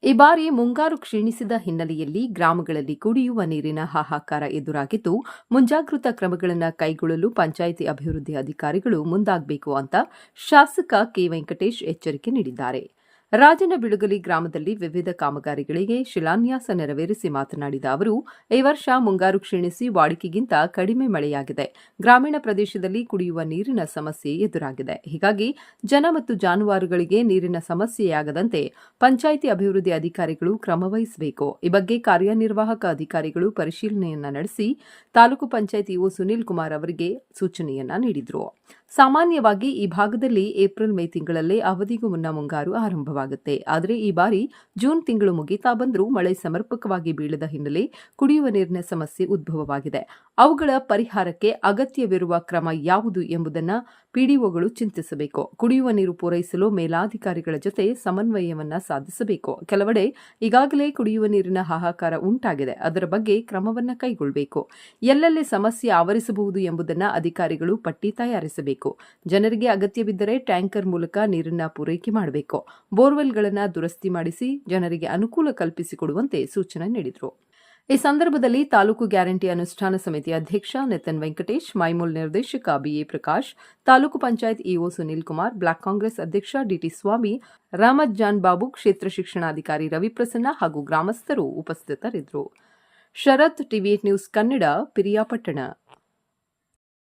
ಈ ಬಾರಿ ಮುಂಗಾರು ಕ್ಷೀಣಿಸಿದ ಹಿನ್ನೆಲೆಯಲ್ಲಿ ಗ್ರಾಮಗಳಲ್ಲಿ ಕುಡಿಯುವ ನೀರಿನ ಹಾಹಾಕಾರ ಎದುರಾಗಿದ್ದು, ಮುಂಜಾಗೃತಾ ಕ್ರಮಗಳನ್ನು ಕೈಗೊಳ್ಳಲು ಪಂಚಾಯಿತಿ ಅಭಿವೃದ್ಧಿ ಅಧಿಕಾರಿಗಳು ಮುಂದಾಗಬೇಕು ಅಂತ ಶಾಸಕ ಕೆ ವೆಂಕಟೇಶ್ ಎಚ್ಚರಿಕೆ ನೀಡಿದ್ದಾರೆ. ರಾಜನಬಿಳುಗಲಿ ಗ್ರಾಮದಲ್ಲಿ ವಿವಿಧ ಕಾಮಗಾರಿಗಳಿಗೆ ಶಿಲಾನ್ಯಾಸ ನೆರವೇರಿಸಿ ಮಾತನಾಡಿದ ಅವರು, ಈ ವರ್ಷ ಮುಂಗಾರು ಕ್ಷೀಣಿಸಿ ವಾಡಿಕೆಗಿಂತ ಕಡಿಮೆ ಮಳೆಯಾಗಿದೆ. ಗ್ರಾಮೀಣ ಪ್ರದೇಶದಲ್ಲಿ ಕುಡಿಯುವ ನೀರಿನ ಸಮಸ್ಯೆ ಎದುರಾಗಿದೆ. ಹೀಗಾಗಿ ಜನ ಮತ್ತು ಜಾನುವಾರುಗಳಿಗೆ ನೀರಿನ ಸಮಸ್ಯೆಯಾಗದಂತೆ ಪಂಚಾಯಿತಿ ಅಭಿವೃದ್ಧಿ ಅಧಿಕಾರಿಗಳು ಕ್ರಮ ವಹಿಸಬೇಕು. ಈ ಬಗ್ಗೆ ಕಾರ್ಯನಿರ್ವಾಹಕ ಅಧಿಕಾರಿಗಳು ಪರಿಶೀಲನೆಯನ್ನ ನಡೆಸಿ ತಾಲೂಕು ಪಂಚಾಯಿತಿ ಇಒ ಸುನೀಲ್ ಕುಮಾರ್ ಅವರಿಗೆ ಸೂಚನೆಯನ್ನ ನೀಡಿದರು. ಸಾಮಾನ್ಯವಾಗಿ ಈ ಭಾಗದಲ್ಲಿ ಏಪ್ರಿಲ್ ಮೇ ತಿಂಗಳಲ್ಲೇ ಅವಧಿಗೂ ಮುನ್ನ ಮುಂಗಾರು ಆರಂಭವಾಗುತ್ತೆ. ಆದರೆ ಈ ಬಾರಿ ಜೂನ್ ತಿಂಗಳು ಮುಗಿತಾ ಬಂದರೂ ಮಳೆ ಸಮರ್ಪಕವಾಗಿ ಬೀಳದ ಹಿನ್ನೆಲೆ ಕುಡಿಯುವ ನೀರಿನ ಸಮಸ್ಯೆ ಉದ್ಭವವಾಗಿದೆ. ಅವುಗಳ ಪರಿಹಾರಕ್ಕೆ ಅಗತ್ಯವಿರುವ ಕ್ರಮ ಯಾವುದು ಎಂಬುದನ್ನು ಪಿಡಿಒಗಳು ಚಿಂತಿಸಬೇಕು. ಕುಡಿಯುವ ನೀರು ಪೂರೈಸಲು ಮೇಲಾಧಿಕಾರಿಗಳ ಜೊತೆ ಸಮನ್ವಯವನ್ನ ಸಾಧಿಸಬೇಕು. ಕೆಲವೆಡೆ ಈಗಾಗಲೇ ಕುಡಿಯುವ ನೀರಿನ ಹಾಹಾಕಾರ ಉಂಟಾಗಿದೆ. ಅದರ ಬಗ್ಗೆ ಕ್ರಮವನ್ನು ಕೈಗೊಳ್ಳಬೇಕು. ಎಲ್ಲೆಲ್ಲಿ ಸಮಸ್ಯೆ ಆವರಿಸಬಹುದು ಎಂಬುದನ್ನು ಅಧಿಕಾರಿಗಳು ಪಟ್ಟಿ ತಯಾರಿಸಬೇಕು. ಜನರಿಗೆ ಅಗತ್ಯವಿದ್ದರೆ ಟ್ಯಾಂಕರ್ ಮೂಲಕ ನೀರನ್ನ ಪೂರೈಕೆ ಮಾಡಬೇಕು. ಬೋರ್ವೆಲ್ಗಳನ್ನು ದುರಸ್ತಿ ಮಾಡಿಸಿ ಜನರಿಗೆ ಅನುಕೂಲ ಕಲ್ಪಿಸಿಕೊಡುವಂತೆ ಸೂಚನೆ ನೀಡಿದರು. ಈ ಸಂದರ್ಭದಲ್ಲಿ ತಾಲೂಕು ಗ್ಯಾರಂಟಿ ಅನುಷ್ಠಾನ ಸಮಿತಿ ಅಧ್ಯಕ್ಷ ನಿತಿನ್ ವೆಂಕಟೇಶ್, ಮೈಮೂಲ್ ನಿರ್ದೇಶಕ BA Prakash, taluk panchayat EO Sunil Kumar, block Congress ಅಧ್ಯಕ್ಷ ಡಿಟಿ ಸ್ವಾಮಿ, ರಾಮತ್ ಜಾನ್ ಬಾಬು, ಕ್ಷೇತ್ರ ಶಿಕ್ಷಣಾಧಿಕಾರಿ ರವಿಪ್ರಸನ್ನ ಹಾಗೂ ಗ್ರಾಮಸ್ಥರು ಉಪಸ್ಥಿತರಿದ್ದರು. Sharath, TV eight news Kannada, Piriyapatna.